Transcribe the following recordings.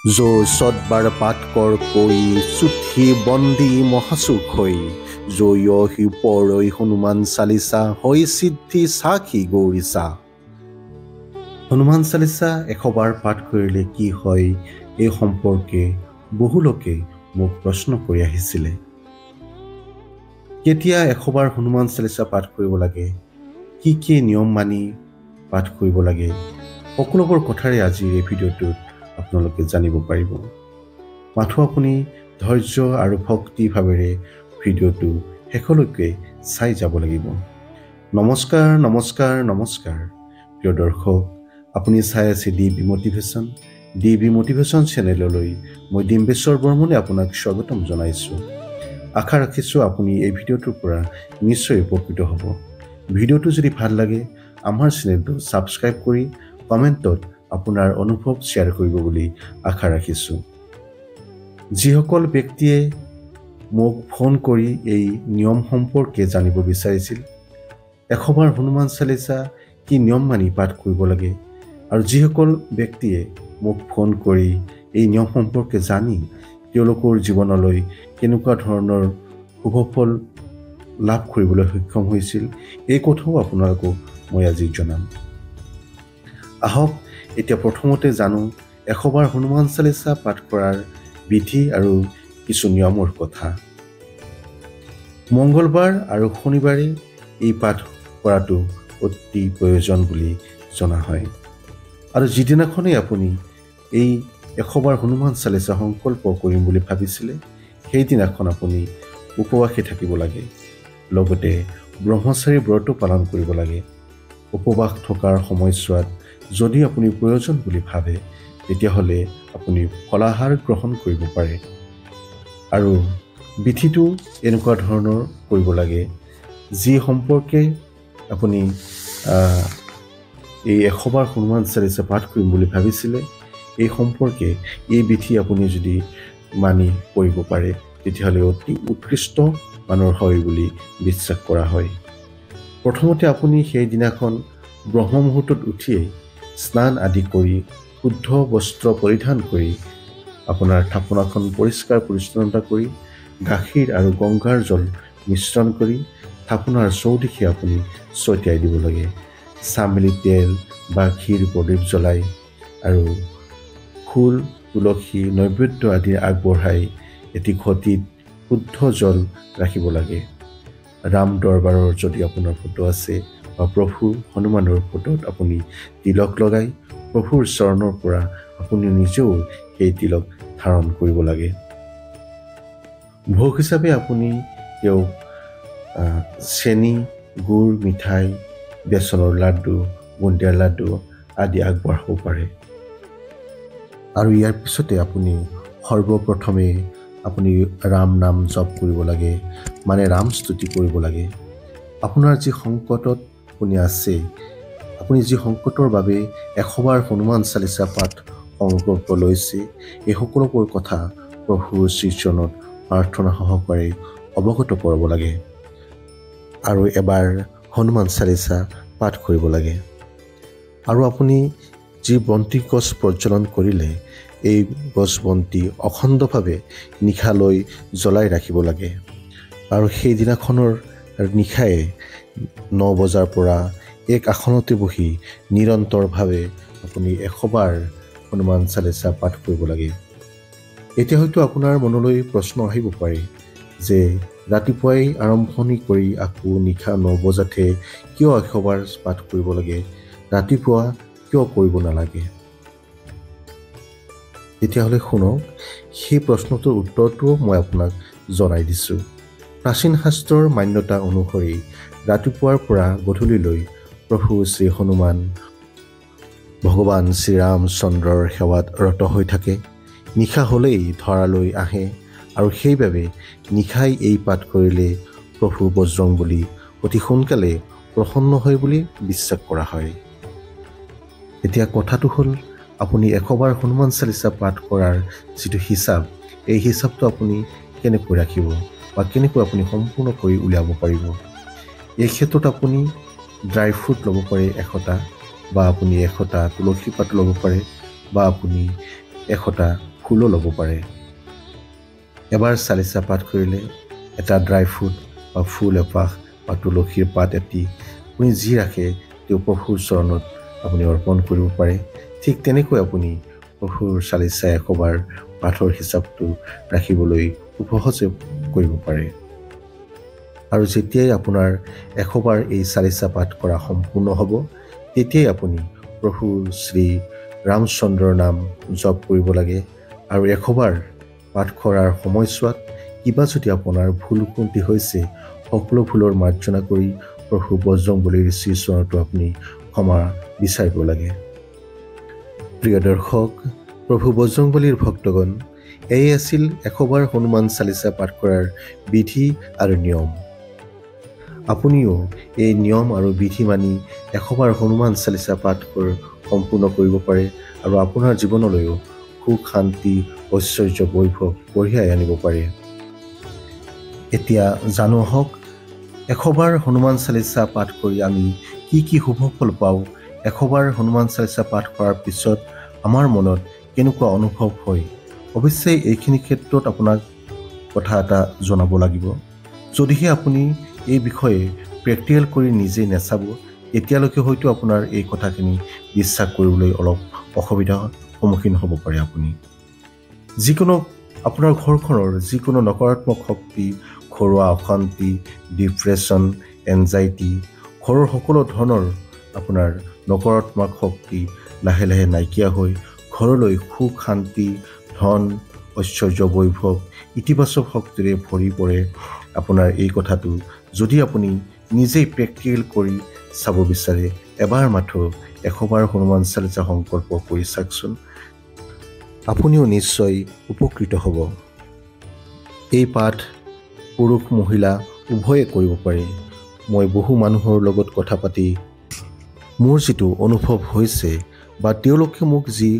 जो सदबार पाठ कर कोई चुथी बंदी महासुख होई जो यही पढ़ई हनुमान चालीसा हई सिद्धि साखी गौरीसा। हनुमान चालीसा 100 बार पाठ करिले কি হয় এই সম্পর্কে বহু লোকে মোক প্রশ্ন কৰি আহিছিলে। কেতিয়া 100 বাৰ হনুমান চালিসা পাঠ কৰিব লাগে, কি কি নিয়ম মানি পাঠ কৰিব লাগে, সকলোবোৰ কথাৰে আজি এই ভিডিঅ'টোত আপোনালোকে জানিব পাৰিব। মাথো আপুনি ধৈৰ্য আৰু ভক্তি ভাৱেৰে ভিডিঅ'টো শেষলৈকে চাই যাব লাগিব। নমস্কাৰ নমস্কাৰ নমস্কাৰ প্ৰিয় দৰ্শক, আপুনি চাই আছে ডিবি মটিভেশ্যন। ডিবি মটিভেশ্যন চেনেললৈ মই ডিম্বেশ্বৰ বৰ্মনে আপোনাক স্বাগতম জনাইছোঁ। আশা ৰাখিছোঁ আপুনি এই ভিডিঅ'টোৰ পৰা নিশ্চয় উপকৃত হ'ব। ভিডিঅ'টো যদি ভাল লাগে আমাৰ চেনেলটো ছাবস্ক্ৰাইব কৰি কমেণ্টত আপোনাৰ অনুভৱ শ্বেয়াৰ কৰিব বুলি আশা ৰাখিছোঁ। যিসকল ব্যক্তিয়ে মোক ফোন কৰি এই নিয়ম সম্পৰ্কে জানিব বিচাৰিছিল, 100 বাৰ হনুমান চালিসা কি নিয়ম মানি পাঠ কৰিব লাগে, আৰু যিসকল ব্যক্তিয়ে মোক ফোন কৰি এই নিয়ম সম্পৰ্কে জানি তেওঁলোকৰ জীৱনলৈ কেনেকুৱা ধৰণৰ শুভফল লাভ কৰিবলৈ সক্ষম হৈছিল, এই কথাও আপোনালোকক মই আজি জনাম। আহক এতিয়া প্ৰথমতে জানো 100 বাৰ হনুমান চালিসা পাঠ কৰাৰ বিধি আৰু কিছু নিয়মৰ কথা। মঙ্গলবাৰ আৰু শনিবাৰে এই পাঠ কৰাটো অতি প্ৰয়োজন বুলি জনা হয়। আৰু যিদিনাখনেই আপুনি এই 100 বাৰ হনুমান চালিসা সংকল্প কৰিম বুলি ভাবিছিলে, সেইদিনাখন আপুনি উপবাসে থাকিব লাগে, লগতে ব্ৰহ্মচাৰী ব্ৰত পালন কৰিব লাগে। উপবাস থকাৰ সময়ছোৱাত যদি আপুনি প্ৰয়োজন বুলি ভাবে, তেতিয়াহ'লে আপুনি ফলাহাৰ গ্ৰহণ কৰিব পাৰে। আৰু বিধিটো এনেকুৱা ধৰণৰ কৰিব লাগে, যি সম্পৰ্কে আপুনি এই 100 বাৰ হনুমান চালিসা পাঠ কৰিম বুলি ভাবিছিলে, এই সম্পৰ্কে এই বিধি আপুনি যদি মানি কৰিব পাৰে, তেতিয়াহ'লে অতি উৎকৃষ্ট মানৰ হয় বুলি বিশ্বাস কৰা হয়। প্ৰথমতে আপুনি সেইদিনাখন ব্ৰহ্ম মুহূৰ্তত উঠিয়েই স্নান আদি কৰি শুদ্ধ বস্ত্ৰ পৰিধান কৰি আপোনাৰ থাপনাখন পৰিষ্কাৰ পৰিচ্ছন্নতা কৰি গাখীৰ আৰু গংগাৰ জল মিশ্ৰণ কৰি থাপনাৰ চৌদিশে আপুনি ছটিয়াই দিব লাগে। চামেলি তেল বা ঘিৰ প্ৰদীপ জ্বলাই আৰু ফুল তুলসী নৈবেদ্য আদি আগবঢ়াই এটি ঘটিত শুদ্ধ জল ৰাখিব লাগে। ৰাম দৰবাৰৰ যদি আপোনাৰ ফটো আছে বা প্ৰভু হনুমানৰ ফটোত আপুনি তিলক লগাই প্ৰভুৰ চৰণৰ পৰা আপুনি নিজেও সেই তিলক ধাৰণ কৰিব লাগে। ভোগ হিচাপে আপুনি তেওঁক চেনি, গুড়, মিঠাই, বেচনৰ লাড্ডু, বুন্দিয়াৰ লাড্ডু আদি আগবঢ়াব পাৰে। আৰু ইয়াৰ পিছতে আপুনি সৰ্বপ্ৰথমে আপুনি ৰাম নাম জপ কৰিব লাগে, মানে ৰাম স্তুতি কৰিব লাগে। আপোনাৰ যি সংকটত আপুনি আছে, আপুনি যি সংকটৰ বাবে 100 বাৰ হনুমান চালিসা পাঠ সংকল্প লৈছে, এই সকলোবোৰ কথা প্ৰভুৰ শ্ৰীচৰণত প্ৰাৰ্থনা সহকাৰে অৱগত কৰাব লাগে আৰু এবাৰ হনুমান চালিসা পাঠ কৰিব লাগে। আৰু আপুনি যি বন্তি গছ প্ৰজ্বলন কৰিলে, এই গছ বন্তি অখণ্ডভাৱে নিশালৈ জ্বলাই ৰাখিব লাগে। আৰু সেইদিনাখনৰ নিশাই 9 বজাৰ পৰা এক আসনতে বহি নিৰন্তৰভাৱে আপুনি 100 বাৰ হনুমান চালিসা পাঠ কৰিব লাগে। এতিয়া হয়তো আপোনাৰ মনলৈ প্ৰশ্ন আহিব পাৰে যে ৰাতিপুৱাই আৰম্ভণি কৰি আকৌ নিশা 9 বজাতে কিয় 100 বাৰ পাঠ কৰিব লাগে, ৰাতিপুৱা কিয় কৰিব নালাগে? তেতিয়াহ'লে শুনক, সেই প্ৰশ্নটোৰ উত্তৰটোও মই আপোনাক জনাই দিছোঁ। প্ৰাচীন শাস্ত্ৰৰ মান্যতা অনুসৰি ৰাতিপুৱাৰ পৰা গধূলিলৈ প্ৰভু শ্ৰী হনুমান ভগৱান শ্ৰীৰামচন্দ্ৰৰ সেৱাত ৰত হৈ থাকে। নিশা হ'লেই ধৰালৈ আহে আৰু সেইবাবে নিশাই এই পাঠ কৰিলে প্ৰভু বজৰংবলী অতি সোনকালে প্ৰসন্ন হয় বুলি বিশ্বাস কৰা হয়। এতিয়া কথাটো হ'ল, আপুনি 100 বাৰ হনুমান চালিসা পাঠ কৰাৰ যিটো হিচাপ, এই হিচাপটো আপুনি কেনেকৈ ৰাখিব বা কেনেকৈ আপুনি সম্পূৰ্ণ কৰি উলিয়াব পাৰিব? এই ক্ষেত্ৰত আপুনি ড্ৰাই ফ্ৰুট ল'ব পাৰে 100টা, বা আপুনি 100টা তুলসী পাত ল'ব পাৰে, বা আপুনি 100টা ফুলো ল'ব পাৰে। এবাৰ চালিচা পাঠ কৰিলে এটা ড্ৰাই ফ্ৰুট বা ফুল এপাহ বা তুলসীৰ পাত এটি আপুনি যি ৰাখে তেওঁ প্ৰভুৰ চৰণত আপুনি অৰ্পণ কৰিব পাৰে। ঠিক তেনেকৈ আপুনি প্ৰভুৰ চালিচা 100বাৰ পাঠৰ হিচাপটো ৰাখিবলৈ খুব সহজে কৰিব পাৰে। আৰু যেতিয়াই আপোনাৰ 100বাৰ এই চালিচা পাঠ কৰা সম্পূৰ্ণ হ'ব তেতিয়াই আপুনি প্ৰভু শ্ৰী ৰামচন্দ্ৰৰ নাম জপ কৰিব লাগে। আৰু 100বাৰ পাঠ কৰাৰ সময়ছোৱাত কিবা যদি আপোনাৰ ভুল ত্ৰুটি হৈছে সকলো ভুলৰ মাৰ্জনা কৰি প্ৰভু বজৰংবলীৰ শ্ৰীচৰণতো আপুনি ক্ষমা বিচাৰিব লাগে। প্ৰিয় দৰ্শক, প্ৰভু বজৰংবলীৰ ভক্তগণ, এই আছিল 100বাৰ হনুমান চালিচা পাঠ কৰাৰ বিধি আৰু নিয়ম। আপুনিও এই নিয়ম আৰু বিধি মানি 100বাৰ হনুমান চালিচা পাঠ সম্পূৰ্ণ কৰিব পাৰে আৰু আপোনাৰ জীৱনলৈও সুখ শান্তি ঐশ্বৰ্য বৈভৱ কঢ়িয়াই আনিব পাৰে। এতিয়া জানো আহক 100বাৰ হনুমান চালিচা পাঠ কৰি আমি কি শুভ ফল পাওঁ। 100বাৰ হনুমান চালিচা পাঠ কৰাৰ পিছত আমাৰ মনত কেনেকুৱা অনুভৱ হয়। অৱশ্যে এইখিনি ক্ষেত্ৰত আপোনাক কথা এটা জনাব লাগিব। যদিহে আপুনি এই বিষয়ে প্ৰেক্টিকেল কৰি নিজে নেচাব তেতিয়ালৈকে হয়তো আপোনাৰ এই কথাখিনি বিশ্বাস কৰিবলৈ অলপ অসুবিধাৰ সন্মুখীন হ'ব পাৰে। আপুনি যিকোনো আপোনাৰ ঘৰখনৰ যিকোনো নকাৰাত্মক শক্তি, ঘৰুৱা অশান্তি, ডিপ্ৰেশ্যন, এনজাইটি, ঘৰৰ সকলো ধৰণৰ আপোনাৰ নকাৰাত্মক শক্তি লাহে লাহে নাইকিয়া হৈ ঘৰলৈ সুখ শান্তি ধন ঐশ্বৰ্য বৈভৱ ইতিবাচক শক্তিৰে ভৰি পৰে। আপোনাৰ এই কথাটো যদি আপুনি নিজেই প্ৰেক্টিকেল কৰি চাব বিচাৰে এবাৰ মাথো 100বাৰ হনুমান চালিচা সংকল্প কৰি চাওকচোন, আপুনিও নিশ্চয় উপকৃত হ'ব। এই পাঠ পুৰুষ মহিলা উভয়ে কৰিব পাৰে। মই বহু মানুহৰ লগত কথা পাতি মোৰ যিটো অনুভৱ হৈছে বা তেওঁলোকে মোক যি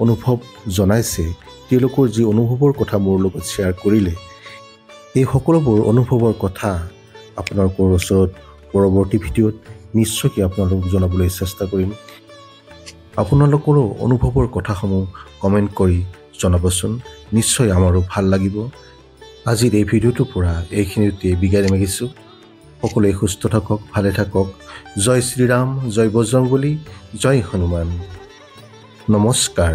অনুভৱ জনাইছে, তেওঁলোকৰ যি অনুভৱৰ কথা মোৰ লগত শ্বেয়াৰ কৰিলে, এই সকলোবোৰ অনুভৱৰ কথা আপোনালোকৰ ওচৰত পৰৱৰ্তী ভিডিঅ'ত নিশ্চয়কৈ আপোনালোকক জনাবলৈ চেষ্টা কৰিম। আপোনালোকৰো অনুভৱৰ কথাসমূহ কমেণ্ট কৰি জনাবচোন, নিশ্চয় আমাৰো ভাল লাগিব। আজিৰ এই ভিডিঅ'টোৰ পৰা এইখিনিতে বিদায় মাগিছোঁ। সকলোৱে সুস্থ থাকক, ভালে থাকক। জয় শ্ৰীৰাম, জয় বজৰংবলী, জয় হনুমান। নমস্কাৰ।